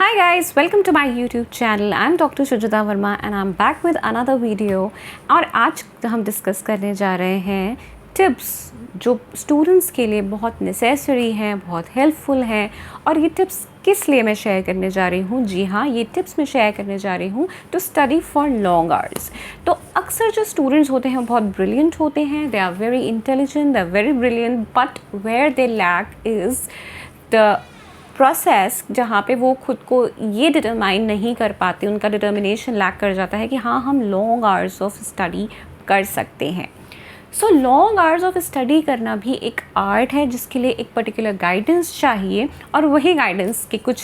Hi guys, welcome to my YouTube channel. I'm Dr. Shujata Verma and I'm back with another video. और आज हम discuss करने जा रहे हैं टिप्स जो स्टूडेंट्स के लिए बहुत नेसेसरी हैं, बहुत हेल्पफुल हैं। और ये टिप्स किस लिए मैं शेयर करने जा रही हूँ? जी हाँ, ये टिप्स मैं शेयर करने जा रही हूँ to study for long hours. तो अक्सर जो स्टूडेंट्स होते हैं बहुत ब्रिलियंट होते हैं, they are very intelligent, they are very brilliant, but where they lack is the process जहाँ पे वो खुद को ये डिटरमाइन नहीं कर पाते, उनका डिटर्मिनेशन लैक कर जाता है कि हाँ हम लॉन्ग आवर्स ऑफ स्टडी कर सकते हैं। So long hours of study करना भी एक आर्ट है जिसके लिए एक पर्टिकुलर गाइडेंस चाहिए, और वही गाइडेंस के कुछ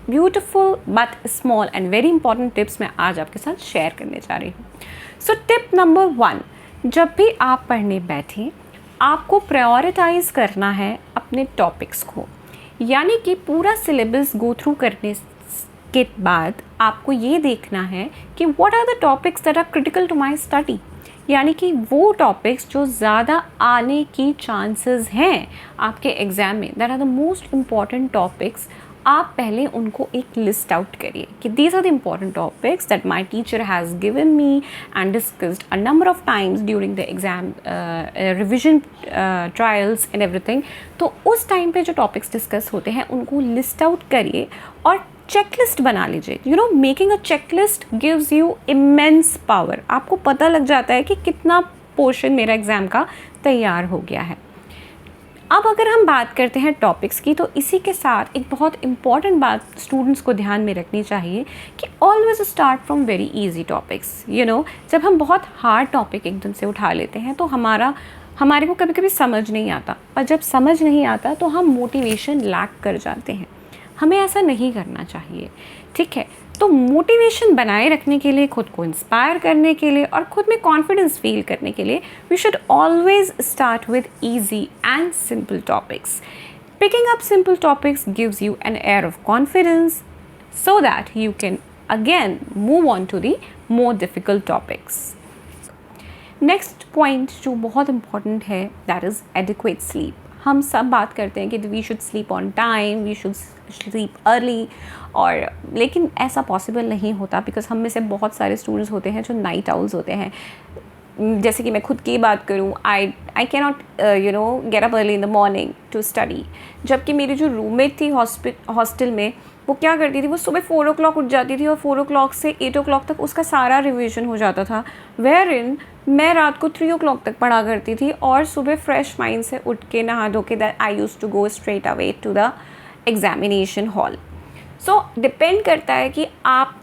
beautiful but small and very important tips मैं आज आपके साथ शेयर करने जा रही हूँ। सो टिप नंबर 1, जब भी आप पढ़ने बैठें आपको प्रायोरिटाइज करना है अपने टॉपिक्स को, यानी कि पूरा सिलेबस गो थ्रू करने के बाद आपको ये देखना है कि what are the topics that are critical to my study, यानी कि वो टॉपिक्स जो ज़्यादा आने की चांसेस हैं आपके एग्ज़ाम में, that are the most important topics. आप पहले उनको एक लिस्ट आउट करिए कि these are the important topics that my teacher has given me and discussed a number of times during the exam revision trials and everything. तो उस time पे जो टॉपिक्स डिस्कस होते हैं उनको लिस्ट आउट करिए और चेकलिस्ट बना लीजिए। You know, making a checklist gives you immense power. आपको पता लग जाता है कि कितना पोर्शन मेरा एग्ज़ाम का तैयार हो गया है। अब अगर हम बात करते हैं टॉपिक्स की, तो इसी के साथ एक बहुत इंपॉर्टेंट बात स्टूडेंट्स को ध्यान में रखनी चाहिए कि always start from very easy topics. You know, जब हम बहुत हार्ड टॉपिक एकदम से उठा लेते हैं तो हमारे को कभी कभी समझ नहीं आता, और जब समझ नहीं आता तो हम मोटिवेशन लैक कर जाते हैं। हमें ऐसा नहीं करना चाहिए, ठीक है? तो मोटिवेशन बनाए रखने के लिए, खुद को इंस्पायर करने के लिए और खुद में कॉन्फिडेंस फील करने के लिए we should always start with easy and simple topics. Picking up simple topics gives you an air of confidence so that you can again move on to the more difficult topics. Next point जो बहुत important है, that is adequate sleep. हम सब बात करते हैं कि we should sleep on time, we should sleep early, और लेकिन ऐसा पॉसिबल नहीं होता बिकॉज हम में से बहुत सारे स्टूडेंट्स होते हैं जो नाइट आउल्स होते हैं। जैसे कि मैं खुद की बात करूं, I can not get up early in the morning to study. जबकि मेरी जो रूममेट थी हॉस्टल में, वो क्या करती थी, वो सुबह 4 o'clock उठ जाती थी और 4 o'clock से 8 o'clock तक उसका सारा रिविजन हो जाता था। वेयर इन मैं रात को 3 o'clock तक पढ़ा करती थी और सुबह फ्रेश माइंड से उठ के नहा धो के that I use to go straight away to the examination hall. So depend करता है कि आप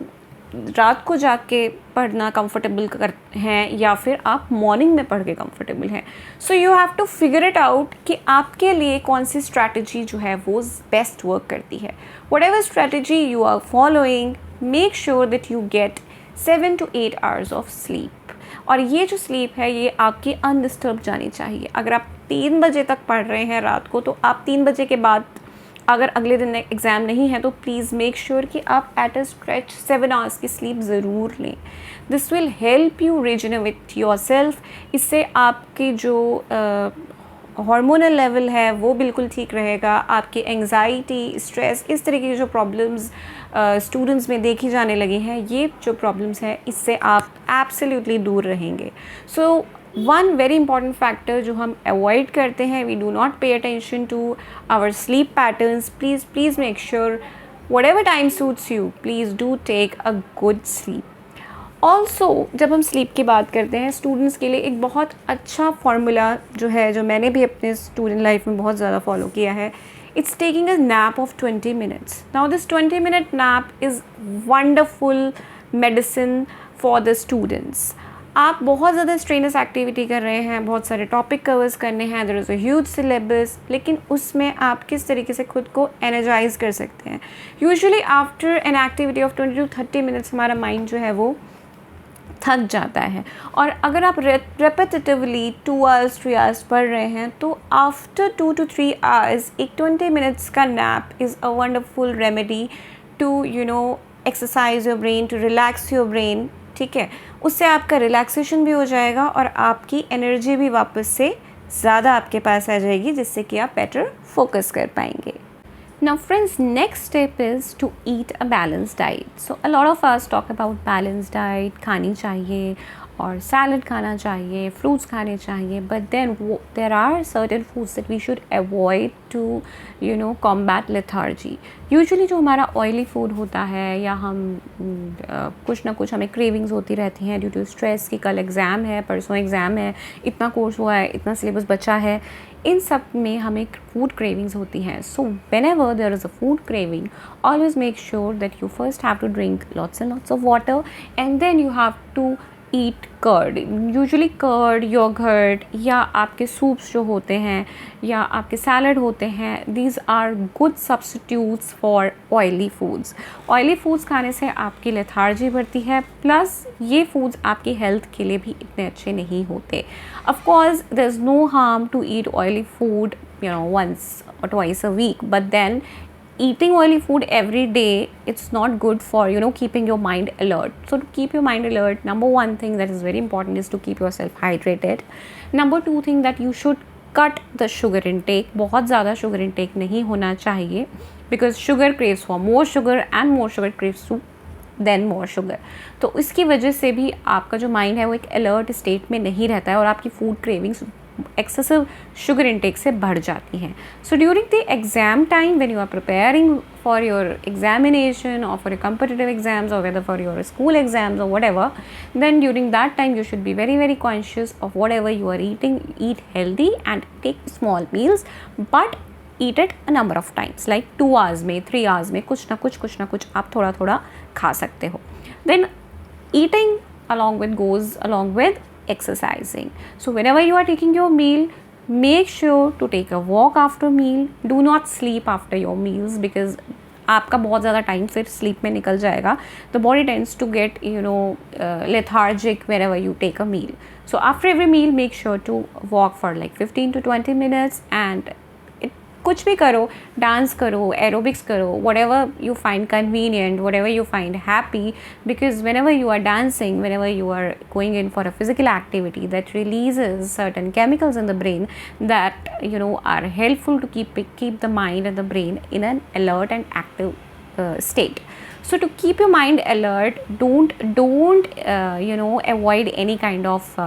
रात को जाग के पढ़ना कंफर्टेबल हैं या फिर आप मॉर्निंग में पढ़ के कंफर्टेबल हैं। So you have to figure it out कि आपके लिए कौन सी स्ट्रैटेजी जो है वो बेस्ट वर्क करती है। Whatever strategy you are following, make sure that you get 7 to 8 hours of sleep. और ये जो स्लीप है ये आपकी अनडिस्टर्ब जानी चाहिए। अगर आप 3 बजे तक पढ़ रहे हैं रात को, तो आप 3 बजे के बाद अगर अगले दिन एग्ज़ाम नहीं है तो प्लीज़ मेक श्योर कि आप एट अ स्ट्रेच 7 hours की स्लीप ज़रूर लें। This will help you regenerate yourself. इससे आपकी जो हार्मोनल लेवल है वो बिल्कुल ठीक रहेगा। आपकी एंग्जाइटी, स्ट्रेस, इस तरीके की जो प्रॉब्लम्स स्टूडेंट्स में देखी जाने लगी हैं, ये जो प्रॉब्लम्स हैं इससे आप एब्सोल्युटली दूर रहेंगे। So one very important factor जो हम अवॉइड करते हैं, we do not pay attention to our sleep patterns. Please make sure whatever time suits you, please do take a good sleep. Also जब हम स्लीप की बात करते हैं, स्टूडेंट्स के लिए एक बहुत अच्छा फार्मूला जो है, जो मैंने भी अपने स्टूडेंट लाइफ में बहुत ज़्यादा फॉलो किया है, it's taking a nap of 20 minutes. Now this 20-minute nap is wonderful medicine for the students. आप बहुत ज़्यादा स्ट्रेनस एक्टिविटी कर रहे हैं, बहुत सारे टॉपिक कवर्स करने हैं, there is a huge syllabus, लेकिन उसमें आप किस तरीके से खुद को एनर्जाइज कर सकते हैं। Usually after an activity of 20 to 30 minutes हमारा माइंड जो है वो थक जाता है, और अगर आप रेपिटेटिवली 2 hours 3 hours पढ़ रहे हैं तो आफ्टर 2 to 3 hours एक 20 minutes का nap is a wonderful remedy to exercise your brain, to relax your brain. ठीक है, उससे आपका रिलैक्सेशन भी हो जाएगा और आपकी एनर्जी भी वापस से ज़्यादा आपके पास आ जाएगी, जिससे कि आप बेटर फोकस कर पाएंगे। Now friends, next step is to eat a balanced diet. So a lot of us talk about balanced diet, खानी चाहिए और सैलड खाना चाहिए, फ्रूट्स खाने चाहिए, but then there are certain foods that we should avoid to combat lethargy. Usually जो हमारा oily food होता है या हम कुछ ना कुछ हमें क्रेविंग्स होती रहती हैं ड्यू टू स्ट्रेस कि कल एग्ज़ाम है, परसों एग्ज़ाम है, इतना कोर्स हुआ है, इतना सिलेबस बचा है, इन सब में हमें फूड क्रेविंग्स होती हैं. सो whenever there is a food craving, always make sure that you first have to drink lots and lots of water, and then you have to eat curd. Usually curd, yogurt या आपके soups जो होते हैं या आपके salad होते हैं, these are good substitutes for oily foods. Oily foods खाने से आपकी लेथार्जी बढ़ती है, प्लस ये फूड्स आपकी हेल्थ के लिए भी इतने अच्छे नहीं होते. Of course there is no harm to eat oily food once or twice a week, but then eating oily food every day, it's not good for keeping your mind alert. So to keep your mind alert, number one thing that is very important is to keep yourself hydrated. Number two thing that you should cut the sugar intake. बहुत ज़्यादा sugar intake नहीं होना चाहिए, because sugar craves for more sugar and more sugar craves to then more sugar. तो इसकी वजह से भी आपका जो माइंड है वो एक अलर्ट स्टेट में नहीं रहता है और आपकी food cravings excessive sugar intake से बढ़ जाती हैं. So during the exam time when you are preparing for your examination और for your competitive exams or whether for your school exams or whatever, then during that time you should be very very conscious of whatever you are eating. Eat healthy and take small meals, but eat it a number of times, like 2 hours में, 3 hours में कुछ ना कुछ आप थोड़ा थोड़ा खा सकते हो. Then eating goes along with exercising. So whenever you are taking your meal, make sure to take a walk after meal. Do not sleep after your meals, because आपका बहुत ज़्यादा टाइम फिर स्लीप में निकल जाएगा. The body tends to get lethargic whenever you take a meal. So after every meal, make sure to walk for like 15 to 20 minutes and कुछ भी करो, डांस करो, एरोबिक्स करो, whatever you find convenient, whatever you find happy, because whenever you are dancing, whenever you are going in for a physical activity, that releases certain chemicals in the brain that are helpful to keep the mind and the brain in an alert and active state. So to keep your mind alert, don't avoid any kind of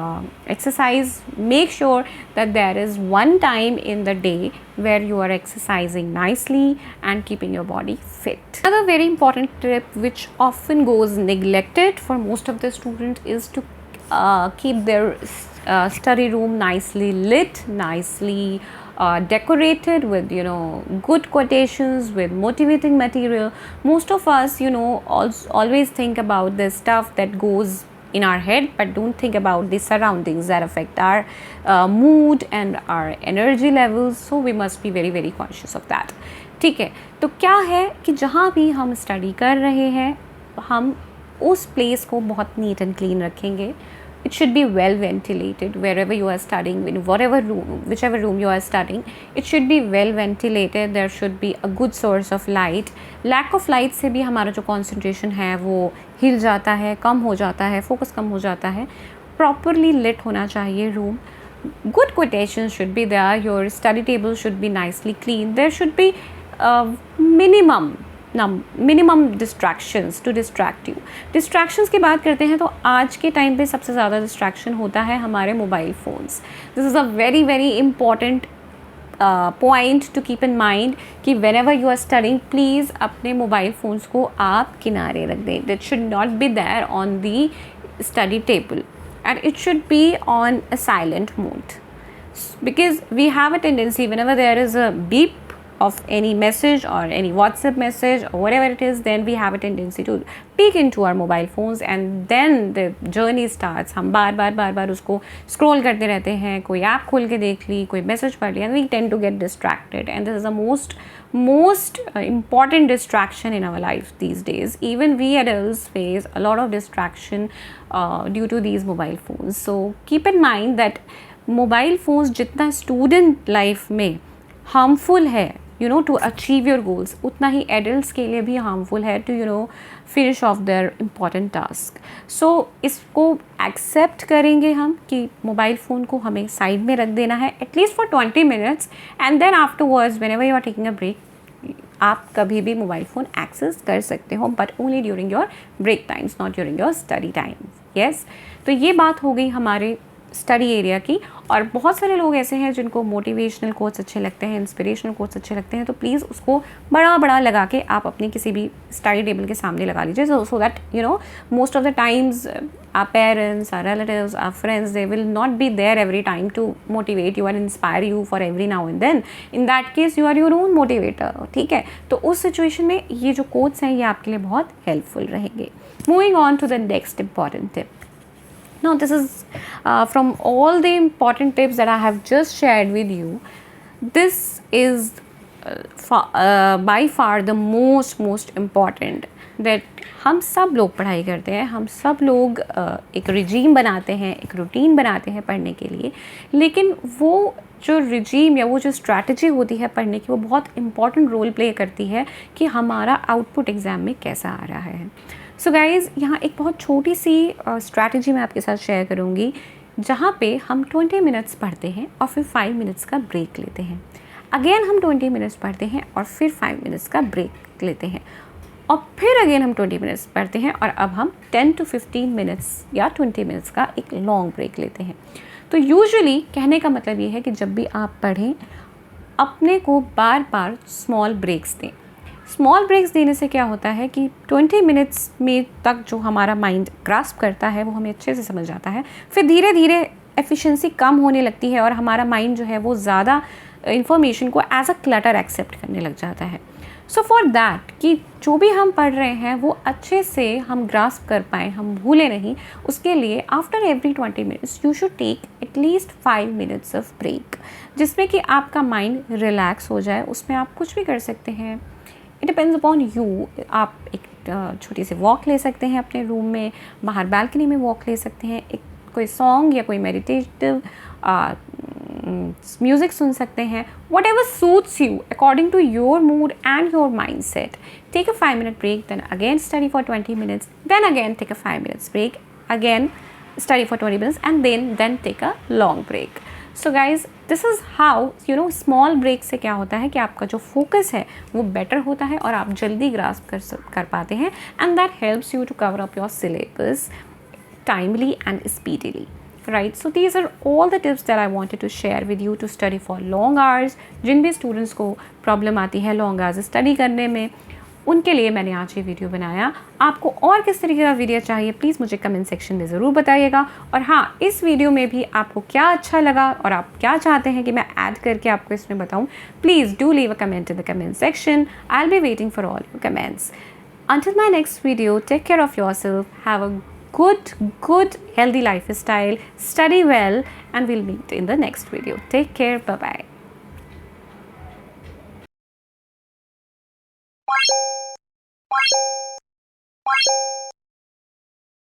exercise. Make sure that there is one time in the day where you are exercising nicely and keeping your body fit. Another very important tip which often goes neglected for most of the students is to keep their study room nicely lit, nicely decorated with good quotations, with motivating material. Most of us always think about the stuff that goes in our head, but don't think about the surroundings that affect our mood and our energy levels. So we must be very very conscious of that. ठीक है, तो क्या है कि जहाँ भी हम study कर रहे हैं, हम उस प्लेस को बहुत नीट एंड क्लीन रखेंगे. It should be well ventilated wherever you are studying, in whichever room you are studying. It should be well ventilated. There should be a good source of light. Lack of light से भी हमारा जो concentration है वो हिल जाता है, कम हो जाता है, focus कम हो जाता है. Properly lit होना चाहिए room. Good quotations should be there. Your study table should be nicely clean. There should be minimum distractions to distract you. Distractions की बात करते हैं तो आज के टाइम पे सबसे ज़्यादा distraction होता है हमारे mobile phones. This is a very very important point to keep in mind कि whenever you are studying, please अपने मोबाइल फ़ोन्स को आप किनारे रख दें. That should not be there on the study table, and it should be on a silent mode, because we have a tendency whenever there is a beep of any message or any WhatsApp message or whatever it is, then we have a tendency to peek into our mobile phones, and then the journey starts. हम बार उसको scroll करते रहते हैं, कोई app खोल के देख ली, कोई मैसेज पढ़ लिया, and we tend to get distracted, and this is the most important distraction in our life these days. Even we adults face a lot of distraction due to these mobile phones. So keep in mind that mobile phones जितना student life में harmful है to achieve your goals, उतना ही adults के लिए भी harmful है to finish off their important task. So इसको accept करेंगे हम कि मोबाइल फ़ोन को हमें साइड में रख देना है at least for 20 minutes, and then afterwards whenever you are taking a break, आप कभी भी मोबाइल फ़ोन एक्सेस कर सकते हो, but only during your break times, not during your study times. Yes, तो ये बात हो गई हमारे स्टडी एरिया की। और बहुत सारे लोग ऐसे हैं जिनको मोटिवेशनल कोट्स अच्छे लगते हैं, इंस्पिरेशनल कोट्स अच्छे लगते हैं, तो प्लीज़ उसको बड़ा बड़ा लगा के आप अपनी किसी भी स्टडी टेबल के सामने लगा लीजिए, सो that you know most of the times our parents, our relatives, our friends, they will not be there every time to motivate you and inspire you for every now and then. In that case you are your own motivator, ठीक है। तो उस situation में ये जो quotes हैं ये आपके लिए बहुत हेल्पफुल रहेंगे। Moving on to the next important tip. Now this is from all the important tips that I have just shared with you, this is by far the most important that हम सब लोग पढ़ाई करते हैं, हम सब लोग एक रिजीम बनाते हैं, एक रूटीन बनाते हैं पढ़ने के लिए, लेकिन वो जो रिजीम या वो जो स्ट्रैटेजी होती है पढ़ने की, वो बहुत इम्पॉर्टेंट रोल प्ले करती है कि हमारा आउटपुट एग्ज़ाम में कैसा आ रहा है। सो गाइज़, यहाँ एक बहुत छोटी सी स्ट्रैटेजी मैं आपके साथ शेयर करूँगी, जहाँ पे हम 20 मिनट्स पढ़ते हैं और फिर 5 मिनट्स का ब्रेक लेते हैं। अगेन हम 20 मिनट्स पढ़ते हैं और फिर 5 मिनट्स का ब्रेक लेते हैं, और फिर अगेन हम 20 मिनट्स पढ़ते हैं और अब हम 10 to 15 मिनट्स या 20 मिनट्स का एक लॉन्ग ब्रेक लेते हैं। तो यूजुअली कहने का मतलब ये है कि जब भी आप पढ़ें, अपने को बार बार स्मॉल ब्रेक्स दें। स्मॉल ब्रेक्स देने से क्या होता है कि 20 मिनट्स में तक जो हमारा माइंड ग्रास्प करता है वो हमें अच्छे से समझ आता है, फिर धीरे धीरे एफिशिएंसी कम होने लगती है और हमारा माइंड जो है वो ज़्यादा इन्फॉर्मेशन को एज अ क्लटर एक्सेप्ट करने लग जाता है। सो फॉर दैट कि जो भी हम पढ़ रहे हैं वो अच्छे से हम ग्रास्प कर पाएँ, हम भूलें नहीं, उसके लिए after every 20 minutes you should take at least 5 minutes of break, जिसमें कि आपका माइंड रिलैक्स हो जाए। उसमें आप कुछ भी कर सकते हैं, इट डिपेंड्स अपॉन यू। आप एक छोटी सी वॉक ले सकते हैं अपने रूम में, बाहर बालकनी में वॉक ले सकते हैं, एक कोई सॉन्ग या कोई मेडिटेटिव म्यूज़िक सुन सकते हैं, whatever suits you according to your mood and your mind set. Take a 5 minute break, then again study for 20 minutes, then again take a 5 minutes break, again study for 20 minutes, and then take a long break. So guys, this is how you know small break से क्या होता है कि आपका जो focus है वो better होता है और आप जल्दी ग्रास्प कर पाते हैं, and that helps you to cover up your syllabus timely and speedily. Right, so these are all the tips that I wanted to share with you to study for long hours. जिन भी students को problem आती है long hours study करने में, उनके लिए मैंने आज ये वीडियो बनाया। आपको और किस तरीके का वीडियो चाहिए प्लीज़ मुझे कमेंट सेक्शन में ज़रूर बताइएगा। और हाँ, इस वीडियो में भी आपको क्या अच्छा लगा और आप क्या चाहते हैं कि मैं ऐड करके आपको इसमें बताऊँ, please do leave a comment in the comment section. I will be waiting for all your comments. Until my next video, take care of yourself, have a good healthy lifestyle, study well, and we'll meet in the next video. Take care, bye bye.